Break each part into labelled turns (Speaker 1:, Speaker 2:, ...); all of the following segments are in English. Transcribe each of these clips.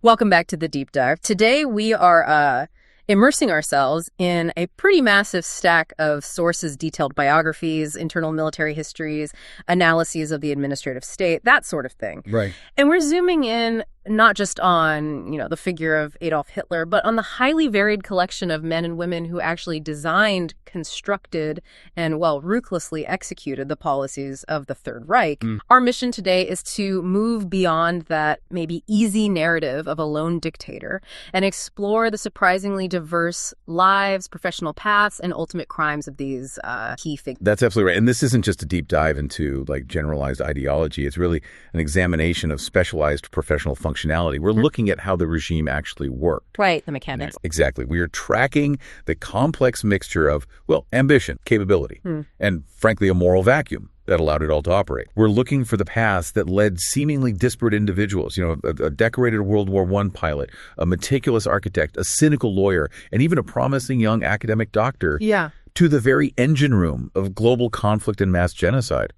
Speaker 1: Welcome back to The Deep Dive. Today we are immersing ourselves in a pretty massive stack of sources, detailed biographies, internal military histories, analyses of the administrative state, that sort of thing.
Speaker 2: Right.
Speaker 1: And we're zooming in not just on, the figure of Adolf Hitler, but on the highly varied collection of men and women who actually designed, constructed, and, ruthlessly executed the policies of the Third Reich. Our mission today is to move beyond that maybe easy narrative of a lone dictator and explore the surprisingly diverse lives, professional paths, and ultimate crimes of these key figures.
Speaker 2: That's absolutely right. And this isn't just a deep dive into generalized ideology. It's really an examination of specialized professional functionality. We're looking at how the regime actually worked.
Speaker 1: Right, the mechanics.
Speaker 2: Exactly. We are tracking the complex mixture of, ambition, capability, and frankly, a moral vacuum that allowed it all to operate. We're looking for the paths that led seemingly disparate individuals, a decorated World War I pilot, a meticulous architect, a cynical lawyer, and even a promising young academic doctor.
Speaker 1: Yeah.
Speaker 2: To the very engine room of global conflict and mass genocide.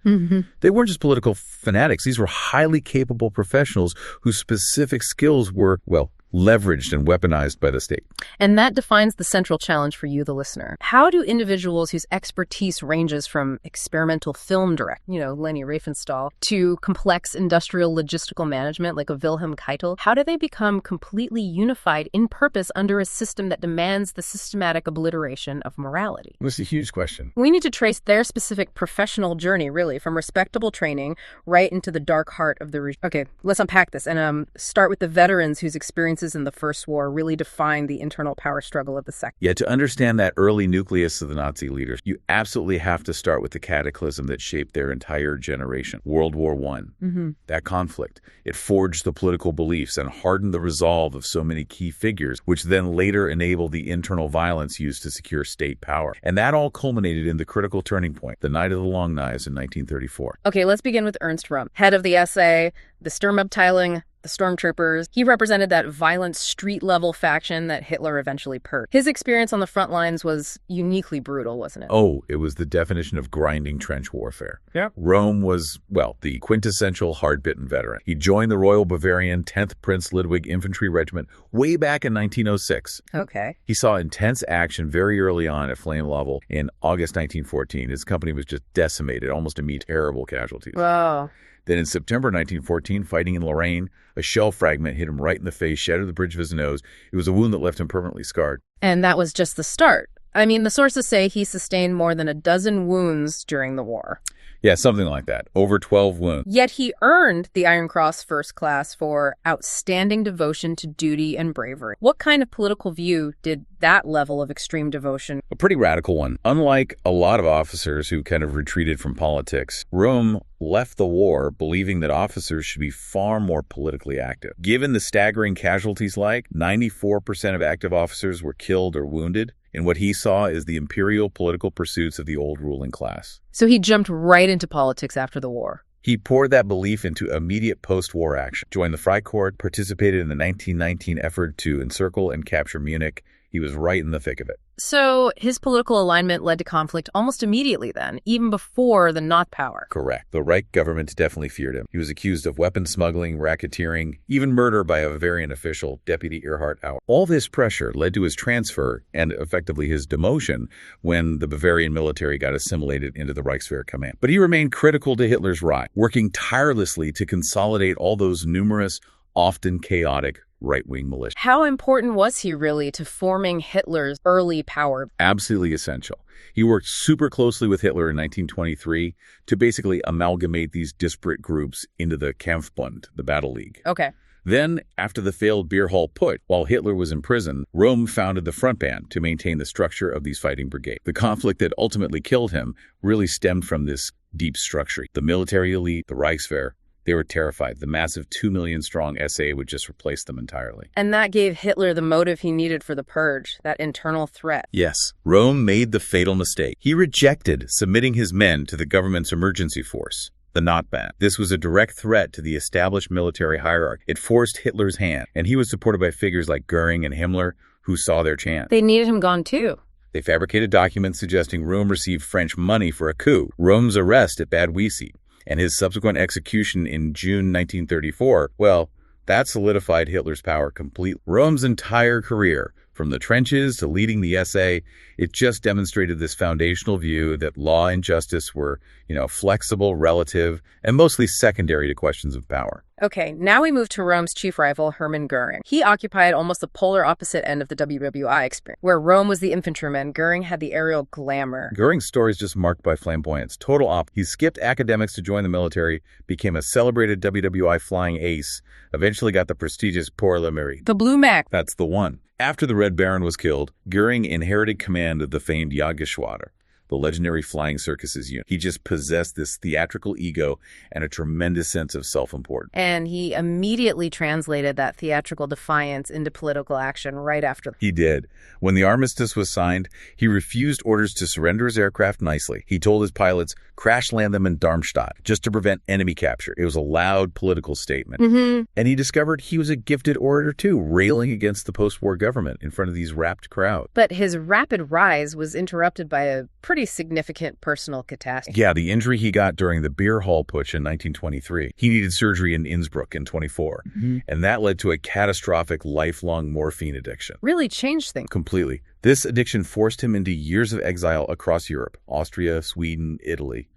Speaker 2: They weren't just political fanatics. These were highly capable professionals whose specific skills were, leveraged and weaponized by the state.
Speaker 1: And that defines the central challenge for you, the listener. How do individuals whose expertise ranges from experimental film Leni Riefenstahl, to complex industrial logistical management like a Wilhelm Keitel, how do they become completely unified in purpose under a system that demands the systematic obliteration of morality?
Speaker 2: That's a huge question.
Speaker 1: We need to trace their specific professional journey, really, from respectable training right into the dark heart of the regime. Okay, let's unpack this and start with the veterans whose experiences in the First War really defined the internal power struggle of the sector.
Speaker 2: Yeah, to understand that early nucleus of the Nazi leaders, you absolutely have to start with the cataclysm that shaped their entire generation. World War I. That conflict, it forged the political beliefs and hardened the resolve of so many key figures, which then later enabled the internal violence used to secure state power. And that all culminated in the critical turning point, the Night of the Long Knives in 1934.
Speaker 1: Okay, let's begin with Ernst Röhm, head of the SA, the Sturmabteilung, the stormtroopers. He represented that violent street-level faction that Hitler eventually purged. His experience on the front lines was uniquely brutal, wasn't it?
Speaker 2: Oh, it was the definition of grinding trench warfare.
Speaker 1: Yeah.
Speaker 2: Röhm was, the quintessential hard-bitten veteran. He joined the Royal Bavarian 10th Prince Ludwig Infantry Regiment way back in 1906.
Speaker 1: Okay.
Speaker 2: He saw intense action very early on at Flame Level. In August 1914, his company was just decimated, almost immediate terrible casualties.
Speaker 1: Wow.
Speaker 2: Then in September 1914, fighting in Lorraine, a shell fragment hit him right in the face, shattered the bridge of his nose. It was a wound that left him permanently scarred.
Speaker 1: And that was just the start. I mean, the sources say he sustained more than a dozen wounds during the war.
Speaker 2: Yeah, something like that. Over 12 wounds.
Speaker 1: Yet he earned the Iron Cross First Class for outstanding devotion to duty and bravery. What kind of political view did that level of extreme devotion?
Speaker 2: A pretty radical one. Unlike a lot of officers who kind of retreated from politics, Röhm left the war believing that officers should be far more politically active. Given the staggering casualties 94% of active officers were killed or wounded, and what he saw is the imperial political pursuits of the old ruling class.
Speaker 1: So he jumped right into politics after the war.
Speaker 2: He poured that belief into immediate post-war action, joined the Freikorps, participated in the 1919 effort to encircle and capture Munich. He was right in the thick of it.
Speaker 1: So his political alignment led to conflict almost immediately then, even before the Nazi power.
Speaker 2: Correct. The Reich government definitely feared him. He was accused of weapons smuggling, racketeering, even murder by a Bavarian official, Deputy Erhard Auer. All this pressure led to his transfer and effectively his demotion when the Bavarian military got assimilated into the Reichswehr command. But he remained critical to Hitler's Reich, working tirelessly to consolidate all those numerous, often chaotic right-wing militia.
Speaker 1: How important was he really to forming Hitler's early power?
Speaker 2: Absolutely essential. He worked super closely with Hitler in 1923 to basically amalgamate these disparate groups into the Kampfbund, the Battle League.
Speaker 1: Okay.
Speaker 2: Then, after the failed beer hall put, while Hitler was in prison, Röhm founded the front band to maintain the structure of these fighting brigades. The conflict that ultimately killed him really stemmed from this deep structure. The military elite, the Reichswehr, they were terrified. The massive 2 million strong SA would just replace them entirely.
Speaker 1: And that gave Hitler the motive he needed for the purge, that internal threat.
Speaker 2: Yes. Röhm made the fatal mistake. He rejected submitting his men to the government's emergency force, the Notband. This was a direct threat to the established military hierarchy. It forced Hitler's hand, and he was supported by figures like Göring and Himmler, who saw their chance.
Speaker 1: They needed him gone too.
Speaker 2: They fabricated documents suggesting Röhm received French money for a coup. Röhm's arrest at Bad Wiessee and his subsequent execution in June 1934, That solidified Hitler's power completely. Röhm's entire career, from the trenches to leading the SA, it just demonstrated this foundational view that law and justice were, flexible, relative, and mostly secondary to questions of power.
Speaker 1: Okay, now we move to Röhm's chief rival, Hermann Göring. He occupied almost the polar opposite end of the WWI experience. Where Röhm was the infantryman, Göring had the aerial glamour.
Speaker 2: Göring's story is just marked by flamboyance. Total op. He skipped academics to join the military, became a celebrated WWI flying ace, eventually got the prestigious Pour le Mérite.
Speaker 1: The Blue Mac.
Speaker 2: That's the one. After the Red Baron was killed, Göring inherited command of the famed Jagdgeschwader, the legendary flying circuses unit. He just possessed this theatrical ego and a tremendous sense of self-importance.
Speaker 1: And he immediately translated that theatrical defiance into political action right after.
Speaker 2: He did. When the armistice was signed, he refused orders to surrender his aircraft nicely. He told his pilots, crash land them in Darmstadt, just to prevent enemy capture. It was a loud political statement. And he discovered he was a gifted orator too, railing against the post-war government in front of these rapt crowds.
Speaker 1: But his rapid rise was interrupted by a pretty significant personal catastrophe.
Speaker 2: Yeah, the injury he got during the beer hall putsch in 1923. He needed surgery in Innsbruck in 24. And that led to a catastrophic lifelong morphine addiction.
Speaker 1: Really changed things.
Speaker 2: Completely. This addiction forced him into years of exile across Europe, Austria, Sweden, Italy.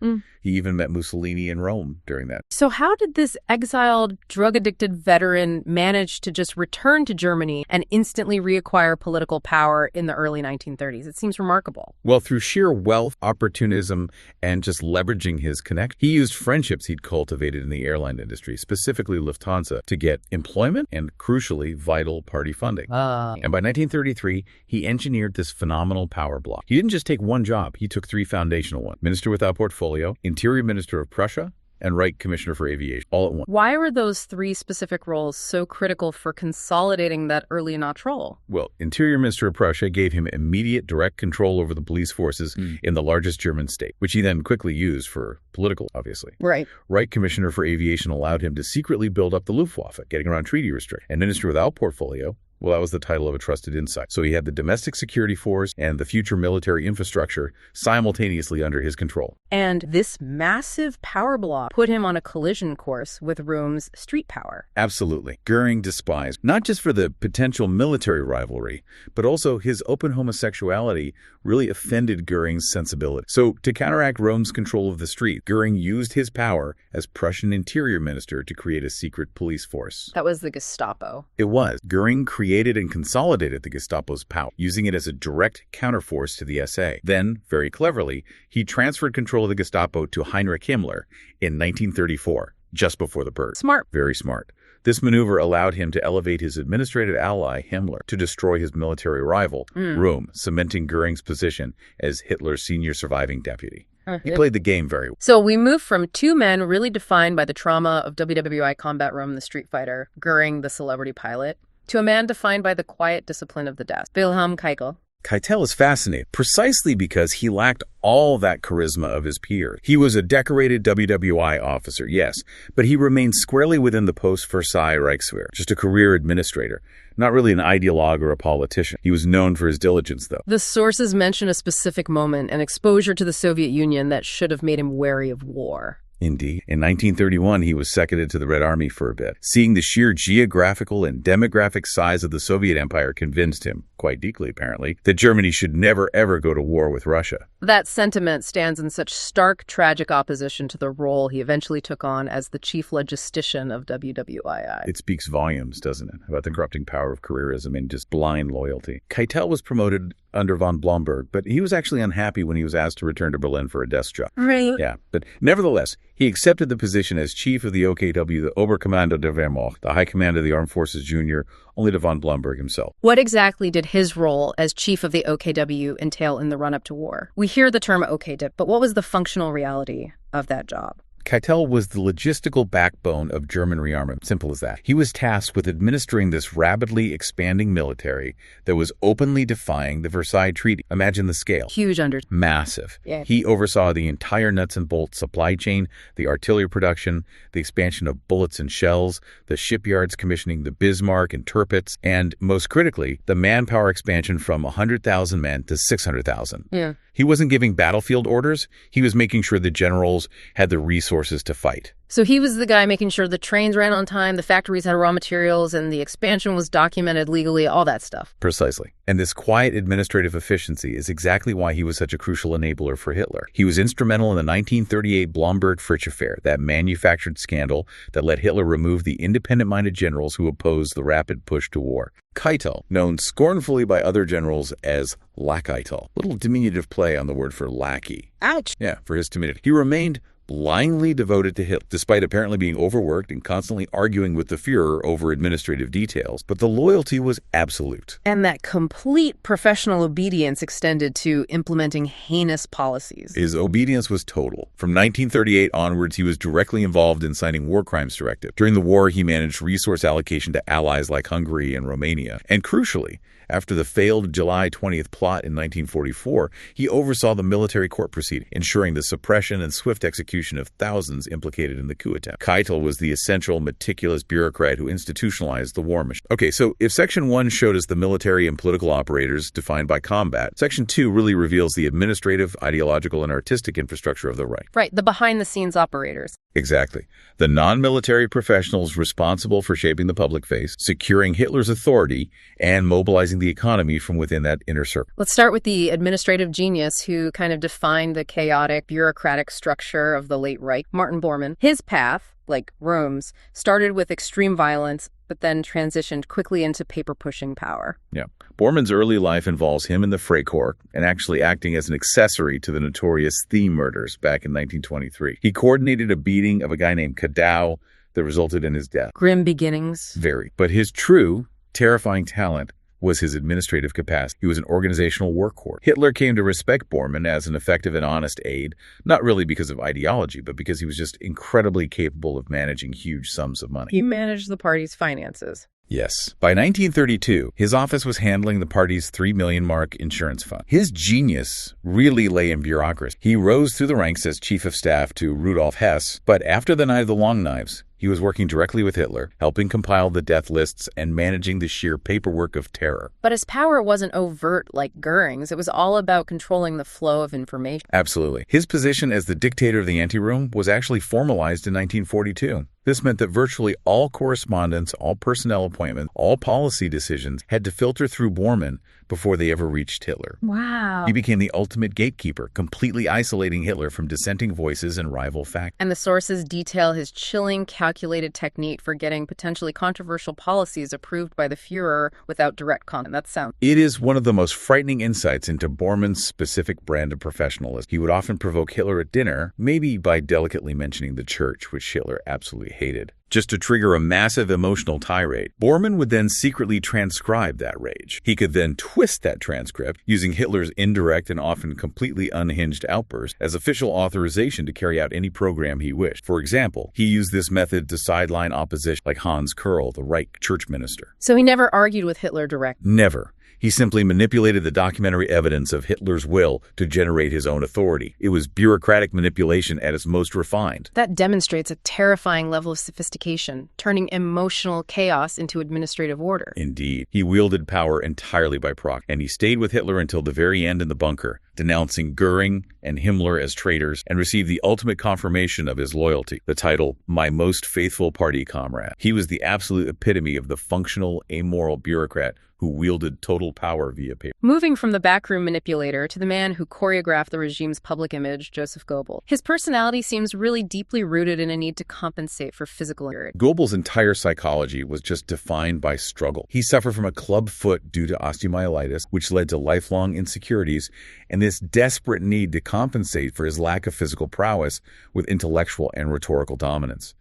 Speaker 2: He even met Mussolini in Rome during that.
Speaker 1: So how did this exiled, drug-addicted veteran manage to just return to Germany and instantly reacquire political power in the early 1930s? It seems remarkable.
Speaker 2: Well, through sheer wealth, opportunism, and just leveraging his connect, he used friendships he'd cultivated in the airline industry, specifically Lufthansa, to get employment and, crucially, vital party funding. And by 1933, he engineered this phenomenal power block. He didn't just take one job. He took three foundational ones: Minister without portfolio, Interior Minister of Prussia, and Reich Commissioner for Aviation, all at once.
Speaker 1: Why were those three specific roles so critical for consolidating that early notch role?
Speaker 2: Well, Interior Minister of Prussia gave him immediate direct control over the police forces in the largest German state, which he then quickly used for political, obviously.
Speaker 1: Right.
Speaker 2: Reich Commissioner for Aviation allowed him to secretly build up the Luftwaffe, getting around treaty restrictions. And Minister without portfolio, well, that was the title of a trusted insight. So he had the domestic security force and the future military infrastructure simultaneously under his control.
Speaker 1: And this massive power block put him on a collision course with Röhm's street power.
Speaker 2: Absolutely. Göring despised, not just for the potential military rivalry, but also his open homosexuality really offended Göring's sensibility. So to counteract Röhm's control of the street, Göring used his power as Prussian interior minister to create a secret police force.
Speaker 1: That was the Gestapo.
Speaker 2: It was. Göring created and consolidated the Gestapo's power, using it as a direct counterforce to the SA. Then, very cleverly, he transferred control of the Gestapo to Heinrich Himmler in 1934, just before the purge.
Speaker 1: Smart.
Speaker 2: Very smart. This maneuver allowed him to elevate his administrative ally, Himmler, to destroy his military rival, Röhm, cementing Göring's position as Hitler's senior surviving deputy. He played the game very well.
Speaker 1: So we move from two men really defined by the trauma of WWI combat Röhm, the street fighter, Göring, the celebrity pilot, to a man defined by the quiet discipline of the desk, Wilhelm Keitel.
Speaker 2: Keitel is fascinating precisely because he lacked all that charisma of his peers. He was a decorated WWI officer, yes, but he remained squarely within the post-Versailles Reichswehr, just a career administrator, not really an ideologue or a politician. He was known for his diligence, though.
Speaker 1: The sources mention a specific moment, an exposure to the Soviet Union that should have made him wary of war.
Speaker 2: Indeed. In 1931, he was seconded to the Red Army for a bit. Seeing the sheer geographical and demographic size of the Soviet Empire convinced him, quite deeply apparently, that Germany should never ever go to war with Russia.
Speaker 1: That sentiment stands in such stark, tragic opposition to the role he eventually took on as the chief logistician of WWII.
Speaker 2: It speaks volumes, doesn't it, about the corrupting power of careerism and just blind loyalty. Keitel was promoted under von Blomberg, but he was actually unhappy when he was asked to return to Berlin for a desk job.
Speaker 1: Right.
Speaker 2: Yeah, but nevertheless, he accepted the position as chief of the OKW, the Oberkommando der Wehrmacht, the High Command of the Armed Forces Junior, only to von Blomberg himself.
Speaker 1: What exactly did his role as chief of the OKW entail in the run-up to war? We hear the term OKW, but what was the functional reality of that job?
Speaker 2: Keitel was the logistical backbone of German rearmament. Simple as that. He was tasked with administering this rapidly expanding military that was openly defying the Versailles Treaty. Imagine the scale.
Speaker 1: Huge
Speaker 2: Massive.
Speaker 1: Yeah.
Speaker 2: He oversaw the entire nuts and bolts supply chain, the artillery production, the expansion of bullets and shells, the shipyards commissioning the Bismarck and Tirpitz, and most critically, the manpower expansion from 100,000 men to 600,000.
Speaker 1: Yeah.
Speaker 2: He wasn't giving battlefield orders. He was making sure the generals had the resources to fight.
Speaker 1: So he was the guy making sure the trains ran on time, the factories had raw materials, and the expansion was documented legally, all that stuff.
Speaker 2: Precisely. And this quiet administrative efficiency is exactly why he was such a crucial enabler for Hitler. He was instrumental in the 1938 Blomberg-Fritsch affair, that manufactured scandal that let Hitler remove the independent-minded generals who opposed the rapid push to war. Keitel, known scornfully by other generals as Lackitel, little diminutive play on the word for lackey.
Speaker 1: Ouch.
Speaker 2: Yeah, for his timidity. He remained blindly devoted to Hitler, despite apparently being overworked and constantly arguing with the Führer over administrative details. But the loyalty was absolute.
Speaker 1: And that complete professional obedience extended to implementing heinous policies.
Speaker 2: His obedience was total. From 1938 onwards, he was directly involved in signing war crimes directive. During the war, he managed resource allocation to allies like Hungary and Romania. And crucially, after the failed July 20th plot in 1944, he oversaw the military court proceeding, ensuring the suppression and swift execution of thousands implicated in the coup attempt. Keitel was the essential, meticulous bureaucrat who institutionalized the war machine. Okay, so if Section 1 showed us the military and political operators defined by combat, Section 2 really reveals the administrative, ideological, and artistic infrastructure of the Reich.
Speaker 1: Right, the behind-the-scenes operators.
Speaker 2: Exactly. The non-military professionals responsible for shaping the public face, securing Hitler's authority, and mobilizing the economy from within that inner circle.
Speaker 1: Let's start with the administrative genius who kind of defined the chaotic, bureaucratic structure of the late Reich, Martin Bormann. His path, like Röhm's, started with extreme violence, but then transitioned quickly into paper-pushing power.
Speaker 2: Yeah. Bormann's early life involves him in the Freikorps and actually acting as an accessory to the notorious Thiem murders back in 1923. He coordinated a beating of a guy named Kadow that resulted in his death.
Speaker 1: Grim beginnings.
Speaker 2: Very. But his true, terrifying talent was his administrative capacity. He was an organizational workhorse. Hitler came to respect Bormann as an effective and honest aide, not really because of ideology, but because he was just incredibly capable of managing huge sums of money.
Speaker 1: He managed the party's finances.
Speaker 2: Yes. By 1932, his office was handling the party's 3 million mark insurance fund. His genius really lay in bureaucracy. He rose through the ranks as chief of staff to Rudolf Hess, but after the Night of the Long Knives, he was working directly with Hitler, helping compile the death lists and managing the sheer paperwork of terror.
Speaker 1: But his power wasn't overt like Göring's. It was all about controlling the flow of information.
Speaker 2: Absolutely. His position as the dictator of the anteroom was actually formalized in 1942. This meant that virtually all correspondence, all personnel appointments, all policy decisions had to filter through Bormann before they ever reached Hitler.
Speaker 1: Wow.
Speaker 2: He became the ultimate gatekeeper, completely isolating Hitler from dissenting voices and rival factions.
Speaker 1: And the sources detail his chilling, calculated technique for getting potentially controversial policies approved by the Führer without direct comment. That sounds...
Speaker 2: It is one of the most frightening insights into Bormann's specific brand of professionalism. He would often provoke Hitler at dinner, maybe by delicately mentioning the church, which Hitler absolutely hated, just to trigger a massive emotional tirade. Bormann would then secretly transcribe that rage. He could then twist that transcript, using Hitler's indirect and often completely unhinged outbursts as official authorization to carry out any program he wished. For example, he used this method to sideline opposition like Hans Kerl, the Reich church minister.
Speaker 1: So he never argued with Hitler directly?
Speaker 2: Never. He simply manipulated the documentary evidence of Hitler's will to generate his own authority. It was bureaucratic manipulation at its most refined.
Speaker 1: That demonstrates a terrifying level of sophistication, turning emotional chaos into administrative order.
Speaker 2: Indeed. He wielded power entirely by proxy, and he stayed with Hitler until the very end in the bunker, denouncing Göring and Himmler as traitors, and received the ultimate confirmation of his loyalty, the title, "My Most Faithful Party Comrade." He was the absolute epitome of the functional, amoral bureaucrat who wielded total power via paper.
Speaker 1: Moving from the backroom manipulator to the man who choreographed the regime's public image, Joseph Goebbels. His personality seems really deeply rooted in a need to compensate for physical injury.
Speaker 2: Goebbels' entire psychology was just defined by struggle. He suffered from a club foot due to osteomyelitis, which led to lifelong insecurities, and this desperate need to compensate for his lack of physical prowess with intellectual and rhetorical dominance.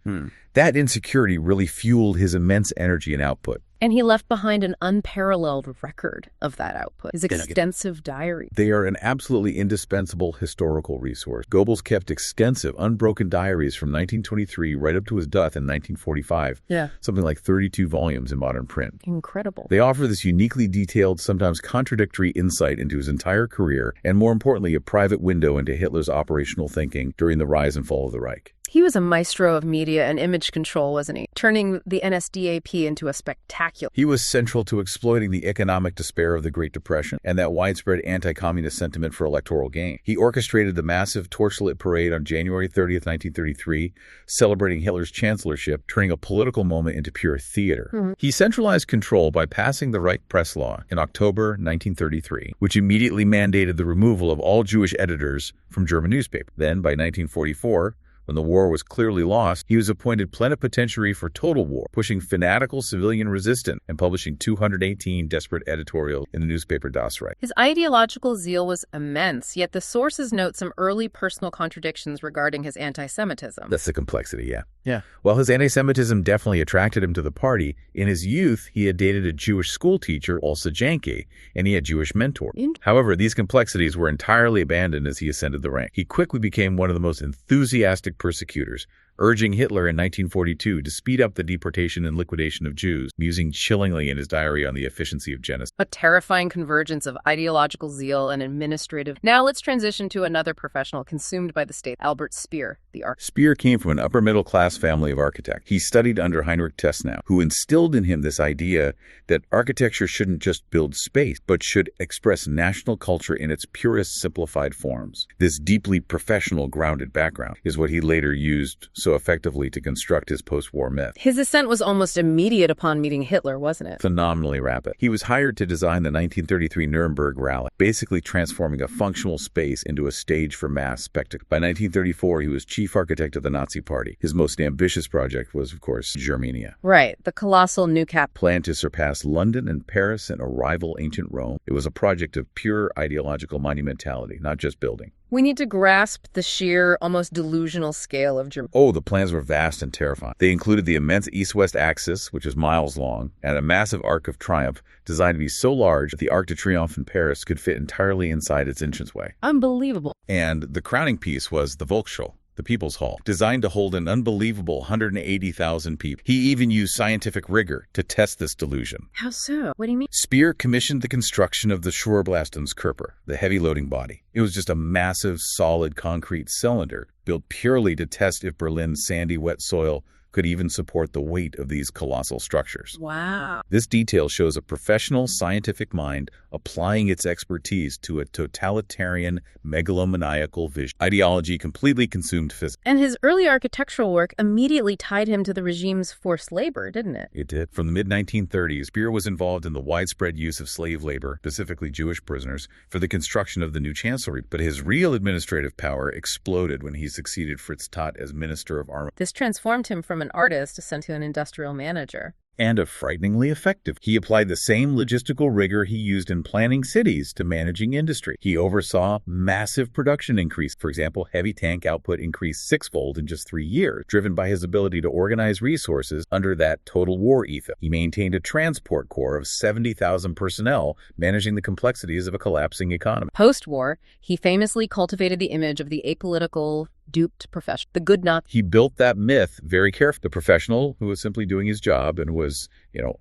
Speaker 2: That insecurity really fueled his immense energy and output.
Speaker 1: And he left behind an unparalleled record of that output, his extensive diary.
Speaker 2: They are an absolutely indispensable historical resource. Goebbels kept extensive, unbroken diaries from 1923 right up to his death in 1945.
Speaker 1: Yeah.
Speaker 2: Something like 32 volumes in modern print.
Speaker 1: Incredible.
Speaker 2: They offer this uniquely detailed, sometimes contradictory insight into his entire career, and more importantly, a private window into Hitler's operational thinking during the rise and fall of the Reich.
Speaker 1: He was a maestro of media and image control, wasn't he? Turning the NSDAP into a spectacular.
Speaker 2: He was central to exploiting the economic despair of the Great Depression and that widespread anti-communist sentiment for electoral gain. He orchestrated the massive torchlit parade on January 30th, 1933, celebrating Hitler's chancellorship, turning a political moment into pure theater. He centralized control by passing the Reich press law in October 1933, which immediately mandated the removal of all Jewish editors from German newspapers. Then, by 1944, when the war was clearly lost, he was appointed plenipotentiary for total war, pushing fanatical civilian resistance and publishing 218 desperate editorials in the newspaper Das Reich.
Speaker 1: His ideological zeal was immense, yet the sources note some early personal contradictions regarding his anti-Semitism.
Speaker 2: That's the complexity, yeah. While his anti-Semitism definitely attracted him to the party, in his youth, he had dated a Jewish schoolteacher, Elsa Janke, and he had Jewish mentors. However, these complexities were entirely abandoned as he ascended the ranks. He quickly became one of the most enthusiastic persecutors, urging Hitler in 1942 to speed up the deportation and liquidation of Jews, musing chillingly in his diary on the efficiency of genocide.
Speaker 1: A terrifying convergence of ideological zeal and administrative. Now let's transition to another professional consumed by the state, Albert Speer, the architect.
Speaker 2: Speer came from an upper-middle-class family of architects. He studied under Heinrich Tessenow, who instilled in him this idea that architecture shouldn't just build space, but should express national culture in its purest, simplified forms. This deeply professional, grounded background is what he later used so effectively to construct his post-war myth.
Speaker 1: His ascent was almost immediate upon meeting Hitler, wasn't it?
Speaker 2: Phenomenally rapid. He was hired to design the 1933 Nuremberg Rally, basically transforming a functional space into a stage for mass spectacle. By 1934, he was chief architect of the Nazi Party. His most ambitious project was, of course, Germania.
Speaker 1: Right, the colossal new cap.
Speaker 2: Planned to surpass London and Paris and rival ancient Rome, it was a project of pure ideological monumentality, not just building.
Speaker 1: We need to grasp the sheer, almost delusional scale of Germany.
Speaker 2: Oh, the plans were vast and terrifying. They included the immense east-west axis, which is miles long, and a massive Arc of Triumph designed to be so large that the Arc de Triomphe in Paris could fit entirely inside its entranceway.
Speaker 1: Unbelievable.
Speaker 2: And the crowning piece was the Volksschule, the People's Hall, designed to hold an unbelievable 180,000 people. He even used scientific rigor to test this delusion.
Speaker 1: How so? What do you mean?
Speaker 2: Speer commissioned the construction of the Schwurbelastungskörper, the heavy loading body. It was just a massive, solid concrete cylinder built purely to test if Berlin's sandy, wet soil could even support the weight of these colossal structures.
Speaker 1: Wow.
Speaker 2: This detail shows a professional scientific mind applying its expertise to a totalitarian, megalomaniacal vision. Ideology completely consumed physics.
Speaker 1: And his early architectural work immediately tied him to the regime's forced labor, didn't it?
Speaker 2: It did. From the mid-1930s, Speer was involved in the widespread use of slave labor, specifically Jewish prisoners, for the construction of the new chancellery. But his real administrative power exploded when he succeeded Fritz Todt as Minister of Armament.
Speaker 1: This transformed him from an artist sent to an industrial manager.
Speaker 2: And a frighteningly effective. He applied the same logistical rigor he used in planning cities to managing industry. He oversaw massive production increase. For example, heavy tank output increased sixfold in just 3 years, driven by his ability to organize resources under that total war ethos. He maintained a transport corps of 70,000 personnel, managing the complexities of a collapsing economy.
Speaker 1: Post-war, he famously cultivated the image of the apolitical, duped professional, the good Nazi.
Speaker 2: He built that myth very carefully. The professional who was simply doing his job and was,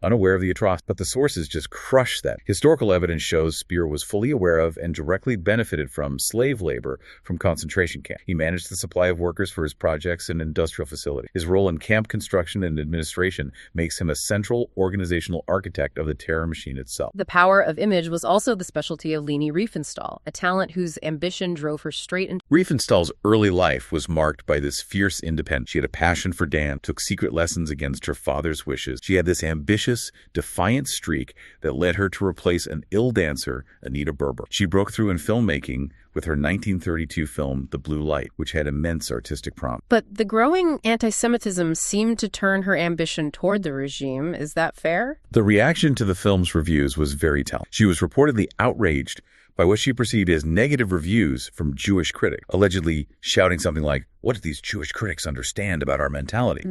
Speaker 2: unaware of the atrocity. But the sources just crushed that. Historical evidence shows Speer was fully aware of and directly benefited from slave labor from concentration camps. He managed the supply of workers for his projects and industrial facilities. His role in camp construction and administration makes him a central organizational architect of the terror machine itself.
Speaker 1: The power of image was also the specialty of Leni Riefenstahl, a talent whose ambition drove her straight into...
Speaker 2: Riefenstahl's early life was marked by this fierce independence. She had a passion for dance, took secret lessons against her father's wishes. She had this ambitious, defiant streak that led her to replace an ill dancer, Anita Berber. She broke through in filmmaking with her 1932 film, The Blue Light, which had immense artistic promise.
Speaker 1: But the growing anti-Semitism seemed to turn her ambition toward the regime. Is that fair?
Speaker 2: The reaction to the film's reviews was very telling. She was reportedly outraged by what she perceived as negative reviews from Jewish critics, allegedly shouting something like, "What do these Jewish critics understand about our mentality?"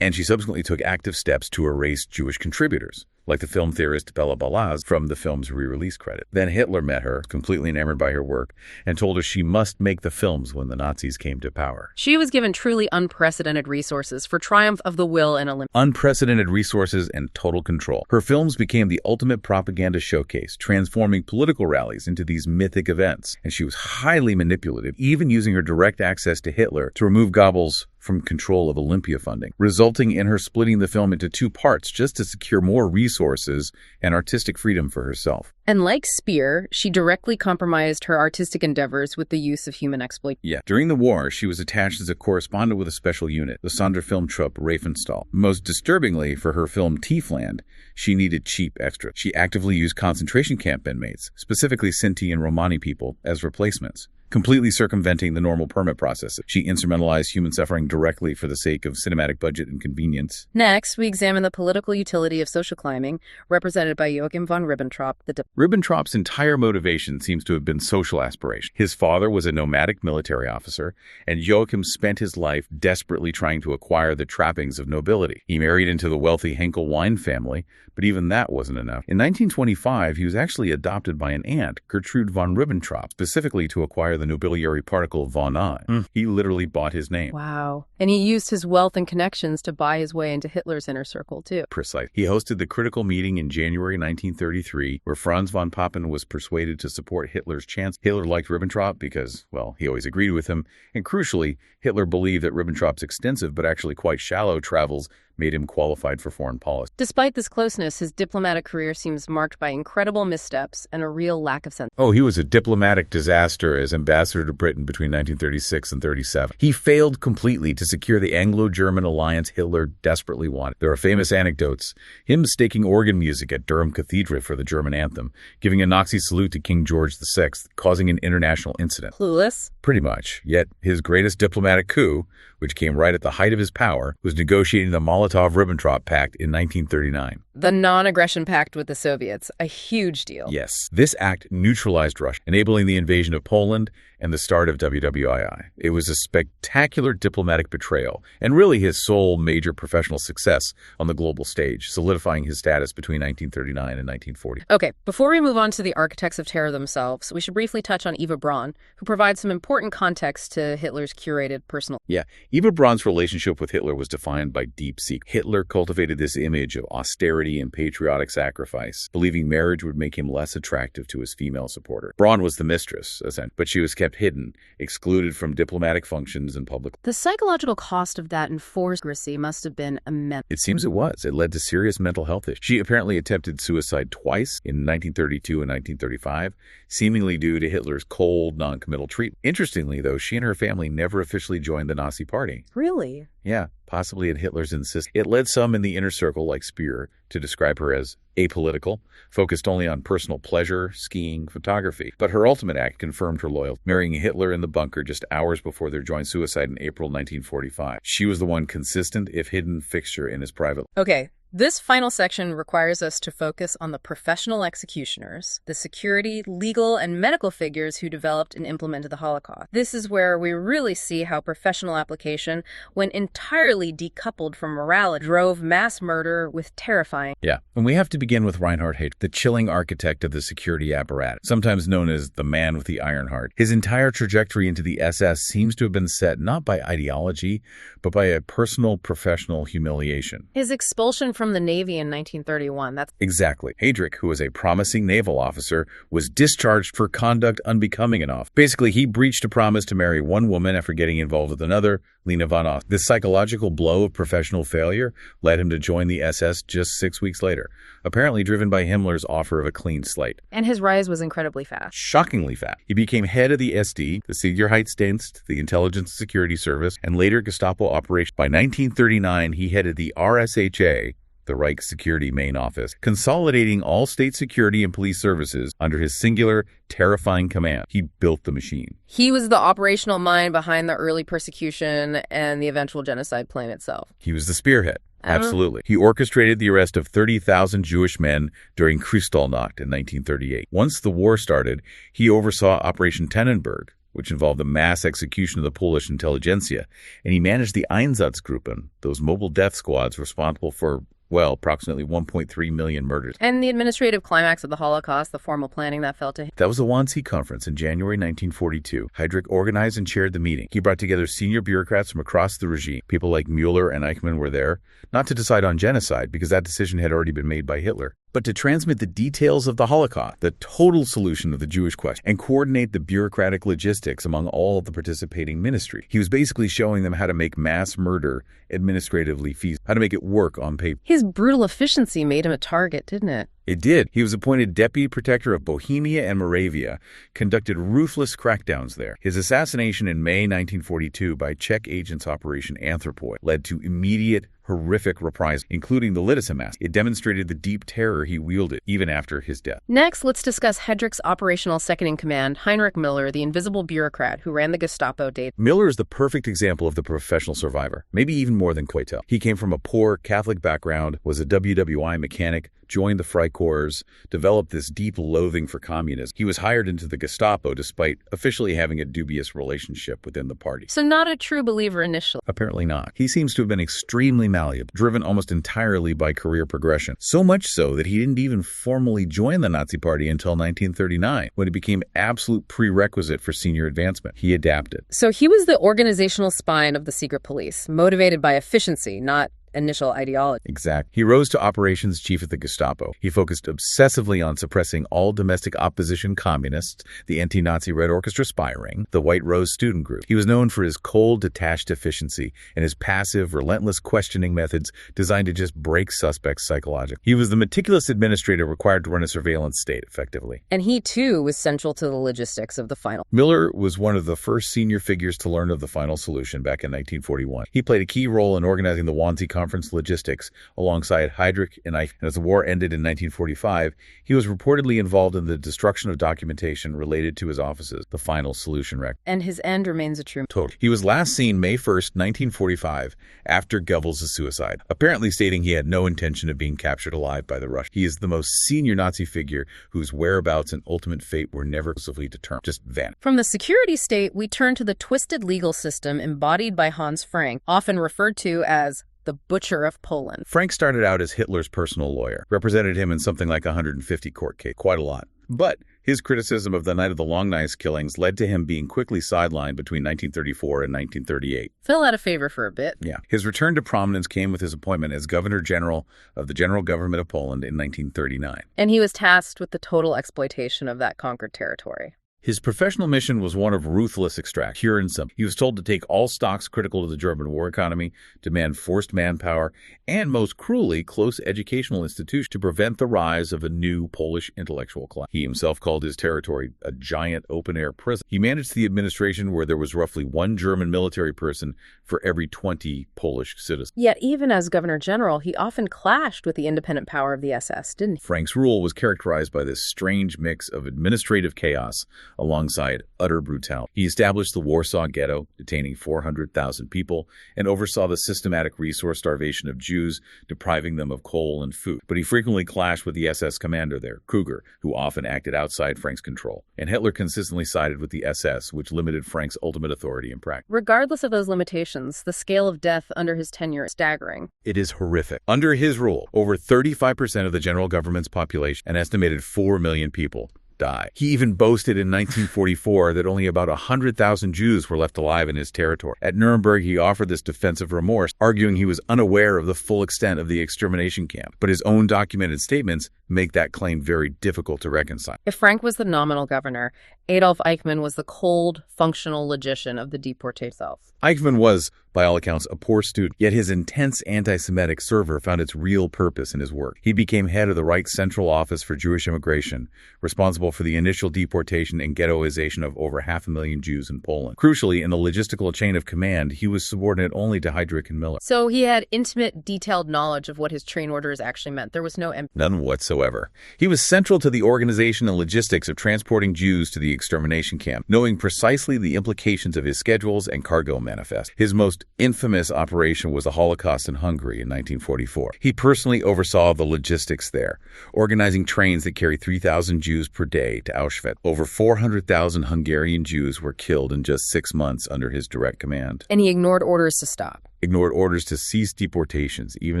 Speaker 2: And she subsequently took active steps to erase Jewish contributors, like the film theorist Bela Balaz from the film's re-release credit. Then Hitler met her, completely enamored by her work, and told her she must make the films when the Nazis came to power.
Speaker 1: She was given truly unprecedented resources for triumph of the will and Olymp.
Speaker 2: Unprecedented resources and total control. Her films became the ultimate propaganda showcase, transforming political rallies into these mythic events. And she was highly manipulative, even using her direct access to Hitler to remove Goebbels from control of Olympia funding, resulting in her splitting the film into two parts just to secure more resources and artistic freedom for herself.
Speaker 1: And like Speer, she directly compromised her artistic endeavors with the use of human exploitation.
Speaker 2: Yeah. During the war, she was attached as a correspondent with a special unit, the Sonderfilmtruppe Ravenstall. Most disturbingly, for her film Tiefland, she needed cheap extras. She actively used concentration camp inmates, specifically Sinti and Romani people, as replacements, completely circumventing the normal permit process. She instrumentalized human suffering directly for the sake of cinematic budget and convenience.
Speaker 1: Next, we examine the political utility of social climbing, represented by Joachim von Ribbentrop.
Speaker 2: Ribbentrop's entire motivation seems to have been social aspiration. His father was a nomadic military officer, and Joachim spent his life desperately trying to acquire the trappings of nobility. He married into the wealthy Henkel wine family, but even that wasn't enough. In 1925, he was actually adopted by an aunt, Gertrude von Ribbentrop, specifically to acquire the nobiliary particle von I. He literally bought his name.
Speaker 1: Wow. And he used his wealth and connections to buy his way into Hitler's inner circle, too.
Speaker 2: Precise. He hosted the critical meeting in January 1933, where Franz von Papen was persuaded to support Hitler's chance. Hitler liked Ribbentrop because, well, he always agreed with him. And crucially, Hitler believed that Ribbentrop's extensive but actually quite shallow travels made him qualified for foreign policy.
Speaker 1: Despite this closeness, his diplomatic career seems marked by incredible missteps and a real lack of sense.
Speaker 2: Oh, he was a diplomatic disaster as ambassador to Britain between 1936 and 37. He failed completely to secure the Anglo-German alliance Hitler desperately wanted. There are famous anecdotes. Him mistaking organ music at Durham Cathedral for the German anthem, giving a Nazi salute to King George VI, causing an international incident.
Speaker 1: Clueless?
Speaker 2: Pretty much. Yet his greatest diplomatic coup, which came right at the height of his power, was negotiating the Molotov-Ribbentrop Pact in 1939.
Speaker 1: The non-aggression pact with the Soviets, a huge deal.
Speaker 2: Yes. This act neutralized Russia, enabling the invasion of Poland and the start of WWII. It was a spectacular diplomatic betrayal, and really his sole major professional success on the global stage, solidifying his status between 1939 and 1940.
Speaker 1: Okay, before we move on to the architects of terror themselves, we should briefly touch on Eva Braun, who provides some important context to Hitler's curated personal.
Speaker 2: Yeah, Eva Braun's relationship with Hitler was defined by deep secret. Hitler cultivated this image of austerity and patriotic sacrifice, believing marriage would make him less attractive to his female supporter. Braun was the mistress, but she was kept hidden, excluded from diplomatic functions and public.
Speaker 1: The psychological cost of that enforced secrecy must have been immense.
Speaker 2: It seems it was. It led to serious mental health issues. She apparently attempted suicide twice in 1932 and 1935, seemingly due to Hitler's cold, non-committal treatment. Interestingly, though, she and her family never officially joined the Nazi Party.
Speaker 1: Really?
Speaker 2: Yeah, possibly at Hitler's insistence. It led some in the inner circle, like Speer, to describe her as apolitical, focused only on personal pleasure, skiing, photography. But her ultimate act confirmed her loyalty, marrying Hitler in the bunker just hours before their joint suicide in April 1945. She was the one consistent, if hidden, fixture in his private life.
Speaker 1: Okay. This final section requires us to focus on the professional executioners, the security, legal, and medical figures who developed and implemented the Holocaust. This is where we really see how professional application, when entirely decoupled from morality, drove mass murder with terrifying.
Speaker 2: Yeah, and we have to begin with Reinhard Heydrich, the chilling architect of the security apparatus, sometimes known as the man with the iron heart. His entire trajectory into the SS seems to have been set not by ideology, but by a personal, professional humiliation.
Speaker 1: His expulsion from the Navy in 1931.
Speaker 2: Exactly. Heydrich, who was a promising naval officer, was discharged for conduct unbecoming enough. Basically, he breached a promise to marry one woman after getting involved with another, Lena von Ost. This psychological blow of professional failure led him to join the SS just 6 weeks later, apparently driven by Himmler's offer of a clean slate.
Speaker 1: And his rise was incredibly fast.
Speaker 2: Shockingly fast. He became head of the SD, the Sicherheitsdienst, the Intelligence and Security Service, and later Gestapo operations. By 1939, he headed the RSHA, the Reich Security Main Office, consolidating all state security and police services under his singular, terrifying command. He built the machine.
Speaker 1: He was the operational mind behind the early persecution and the eventual genocide plan itself.
Speaker 2: He was the spearhead. Absolutely. He orchestrated the arrest of 30,000 Jewish men during Kristallnacht in 1938. Once the war started, he oversaw Operation Tannenberg, which involved the mass execution of the Polish intelligentsia, and he managed the Einsatzgruppen, those mobile death squads responsible for, well, approximately 1.3 million murders.
Speaker 1: And the administrative climax of the Holocaust, the formal planning that fell to him.
Speaker 2: That was the Wannsee Conference in January 1942. Heydrich organized and chaired the meeting. He brought together senior bureaucrats from across the regime. People like Mueller and Eichmann were there, not to decide on genocide, because that decision had already been made by Hitler, but to transmit the details of the Holocaust, the total solution of the Jewish question, and coordinate the bureaucratic logistics among all of the participating ministries. He was basically showing them how to make mass murder administratively feasible, how to make it work on paper.
Speaker 1: His brutal efficiency made him a target, didn't it?
Speaker 2: It did. He was appointed deputy protector of Bohemia and Moravia, conducted ruthless crackdowns there. His assassination in May 1942 by Czech agents Operation Anthropoid led to immediate, horrific reprisals, including the Lidice massacre. It demonstrated the deep terror he wielded even after his death.
Speaker 1: Next, let's discuss Heydrich's operational second-in-command, Heinrich Müller, the invisible bureaucrat who ran the Gestapo data.
Speaker 2: Müller is the perfect example of the professional survivor, maybe even more than Keitel. He came from a poor Catholic background, was a WWI mechanic, joined the Freikorps, developed this deep loathing for communism. He was hired into the Gestapo despite officially having a dubious relationship within the party.
Speaker 1: So not a true believer initially.
Speaker 2: Apparently not. He seems to have been extremely malleable, driven almost entirely by career progression. So much so that he didn't even formally join the Nazi Party until 1939, when it became absolute prerequisite for senior advancement. He adapted.
Speaker 1: So he was the organizational spine of the secret police, motivated by efficiency, not initial ideology.
Speaker 2: Exactly. He rose to operations chief at the Gestapo. He focused obsessively on suppressing all domestic opposition communists, the anti-Nazi Red Orchestra spy ring, the White Rose student group. He was known for his cold, detached efficiency and his passive, relentless questioning methods designed to just break suspects psychologically. He was the meticulous administrator required to run a surveillance state effectively.
Speaker 1: And he, too, was central to the logistics of the final.
Speaker 2: Müller was one of the first senior figures to learn of the final solution back in 1941. He played a key role in organizing the Wannsee Conference logistics alongside Heydrich and Eichmann. And as the war ended in 1945, he was reportedly involved in the destruction of documentation related to his offices, the final solution record.
Speaker 1: And his end remains a true
Speaker 2: Total. He was last seen May 1st, 1945, after Goebbels' suicide, apparently stating he had no intention of being captured alive by the Russians. He is the most senior Nazi figure whose whereabouts and ultimate fate were never exclusively determined, just vanished.
Speaker 1: From the security state, we turn to the twisted legal system embodied by Hans Frank, often referred to as the Butcher of Poland.
Speaker 2: Frank started out as Hitler's personal lawyer, represented him in something like 150 court cases, quite a lot. But his criticism of the Night of the Long Knives killings led to him being quickly sidelined between 1934 and 1938.
Speaker 1: Fell out of favor for a bit.
Speaker 2: Yeah. His return to prominence came with his appointment as Governor General of the General Government of Poland in 1939.
Speaker 1: And he was tasked with the total exploitation of that conquered territory.
Speaker 2: His professional mission was one of ruthless extraction, pure and simple. He was told to take all stocks critical to the German war economy, demand forced manpower, and most cruelly, close educational institutions to prevent the rise of a new Polish intellectual class. He himself called his territory a giant open-air prison. He managed the administration where there was roughly one German military person for every 20 Polish citizens.
Speaker 1: Yet even as Governor General, he often clashed with the independent power of the SS, didn't he?
Speaker 2: Frank's rule was characterized by this strange mix of administrative chaos alongside utter brutality. He established the Warsaw Ghetto, detaining 400,000 people, and oversaw the systematic resource starvation of Jews, depriving them of coal and food. But he frequently clashed with the SS commander there, Kruger, who often acted outside Frank's control. And Hitler consistently sided with the SS, which limited Frank's ultimate authority in practice.
Speaker 1: Regardless of those limitations, the scale of death under his tenure is staggering.
Speaker 2: It is horrific. Under his rule, over 35% of the general government's population, an estimated 4 million people, die. He even boasted in 1944 that only about 100,000 Jews were left alive in his territory. At Nuremberg, he offered this defensive remorse, arguing he was unaware of the full extent of the extermination camp. But his own documented statements make that claim very difficult to reconcile.
Speaker 1: If Frank was the nominal governor, Adolf Eichmann was the cold, functional logician of the deportation itself.
Speaker 2: Eichmann was, by all accounts, a poor student, yet his intense anti-Semitic fervor found its real purpose in his work. He became head of the Reich's Central Office for Jewish Immigration, responsible for the initial deportation and ghettoization of over 500,000 Jews in Poland. Crucially, in the logistical chain of command, he was subordinate only to Heydrich and Müller.
Speaker 1: So he had intimate, detailed knowledge of what his train orders actually meant. There was no
Speaker 2: None whatsoever. He was central to the organization and logistics of transporting Jews to the extermination camp, knowing precisely the implications of his schedules and cargo manifest. His most infamous operation was the Holocaust in Hungary in 1944. He personally oversaw the logistics there, organizing trains that carried 3,000 Jews per day to Auschwitz. Over 400,000 Hungarian Jews were killed in just 6 months under his direct command.
Speaker 1: And he ignored orders to stop.
Speaker 2: Ignored orders to cease deportations, even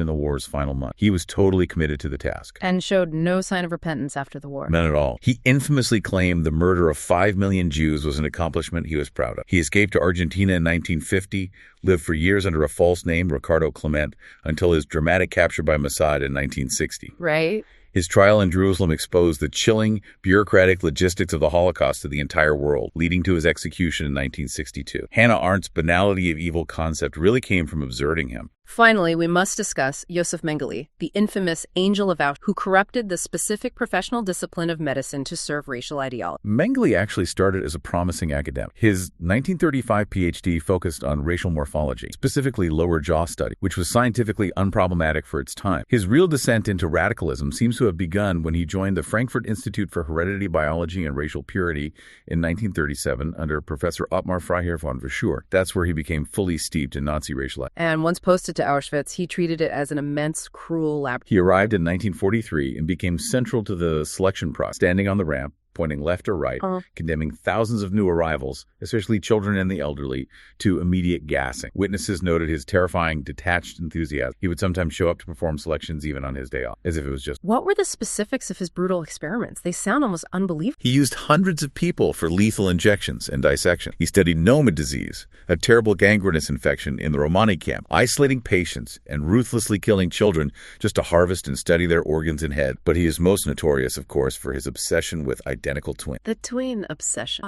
Speaker 2: in the war's final month. He was totally committed to the task.
Speaker 1: And showed no sign of repentance after the war.
Speaker 2: None at all. He infamously claimed the murder of 5 million Jews was an accomplishment he was proud of. He escaped to Argentina in 1950, lived for years under a false name, Ricardo Clement, until his dramatic capture by Mossad in 1960.
Speaker 1: Right.
Speaker 2: His trial in Jerusalem exposed the chilling, bureaucratic logistics of the Holocaust to the entire world, leading to his execution in 1962. Hannah Arendt's banality of evil concept really came from observing him.
Speaker 1: Finally, we must discuss Josef Mengele, the infamous angel of out who corrupted the specific professional discipline of medicine to serve racial ideology.
Speaker 2: Mengele actually started as a promising academic. His 1935 PhD focused on racial morphology, specifically lower jaw study, which was scientifically unproblematic for its time. His real descent into radicalism seems to have begun when he joined the Frankfurt Institute for Hereditary Biology and Racial Purity in 1937 under Professor Ottmar Freiherr von Verschuur. That's where he became fully steeped in Nazi racial.
Speaker 1: And once posted to Auschwitz, he treated it as an immense, cruel lab.
Speaker 2: He arrived in 1943 and became central to the selection process, standing on the ramp, pointing left or right, condemning thousands of new arrivals, especially children and the elderly, to immediate gassing. Witnesses noted his terrifying, detached enthusiasm. He would sometimes show up to perform selections even on his day off, as if it was just...
Speaker 1: What were the specifics of his brutal experiments? They sound almost unbelievable.
Speaker 2: He used hundreds of people for lethal injections and dissection. He studied Noma disease, a terrible gangrenous infection in the Romani camp, isolating patients and ruthlessly killing children just to harvest and study their organs and head. But he is most notorious, of course, for his obsession with identical twins.
Speaker 1: The twin obsession.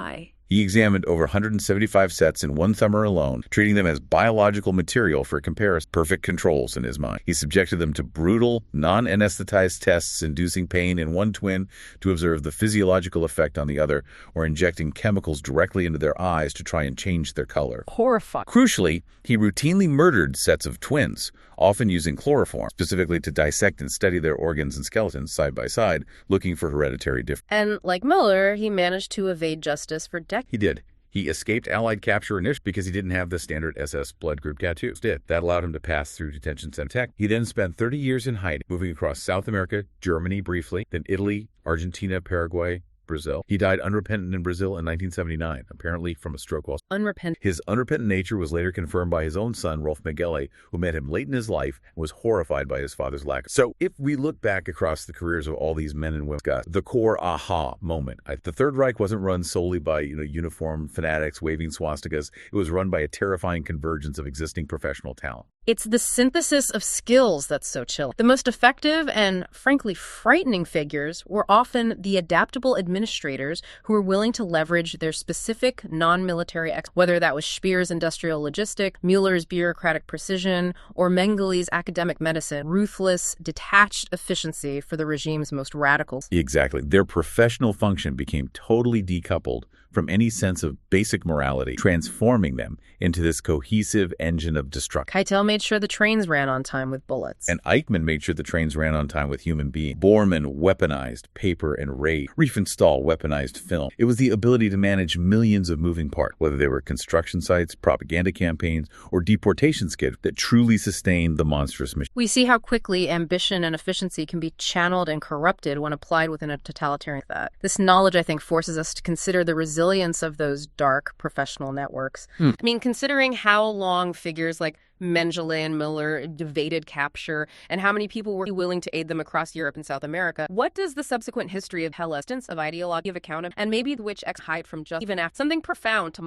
Speaker 2: He examined over 175 sets in one summer alone, treating them as biological material for comparison, perfect controls in his mind. He subjected them to brutal, non-anesthetized tests, inducing pain in one twin to observe the physiological effect on the other, or injecting chemicals directly into their eyes to try and change their color.
Speaker 1: Horrifying.
Speaker 2: Crucially, he routinely murdered sets of twins, often using chloroform, specifically to dissect and study their organs and skeletons side by side, looking for hereditary differences.
Speaker 1: And like Mueller, he managed to evade justice for decades.
Speaker 2: He did. He escaped Allied capture initially because he didn't have the standard SS blood group tattoos. That allowed him to pass through detention center. He then spent 30 years in hiding, moving across South America, Germany briefly, then Italy, Argentina, Paraguay, Brazil. He died unrepentant in Brazil in 1979, apparently from a stroke while...
Speaker 1: Unrepentant.
Speaker 2: His unrepentant nature was later confirmed by his own son, Rolf Mengele, who met him late in his life and was horrified by his father's lack. So if we look back across the careers of all these men and women, the core aha moment. The Third Reich wasn't run solely by uniformed fanatics waving swastikas. It was run by a terrifying convergence of existing professional talent.
Speaker 1: It's the synthesis of skills that's so chilling. The most effective and, frankly, frightening figures were often the adaptable administrators who were willing to leverage their specific non-military whether that was Speer's industrial logistic, Mueller's bureaucratic precision, or Mengele's academic medicine, ruthless, detached efficiency for the regime's most radicals.
Speaker 2: Exactly. Their professional function became totally decoupled from any sense of basic morality, transforming them into this cohesive engine of destruction.
Speaker 1: Keitel made sure the trains ran on time with bullets.
Speaker 2: And Eichmann made sure the trains ran on time with human beings. Bormann weaponized paper and rage. Riefenstahl weaponized film. It was the ability to manage millions of moving parts, whether they were construction sites, propaganda campaigns, or deportation skids, that truly sustained the monstrous mission.
Speaker 1: We see how quickly ambition and efficiency can be channeled and corrupted when applied within a totalitarian thought. This knowledge, I think, forces us to consider the resilience of those dark professional networks. I mean, considering how long figures like Mengele and Mueller evaded capture and how many people were willing to aid them across Europe and South America, what does the subsequent history of Hellas, of ideology, of account, and maybe which hide from just even after something profound to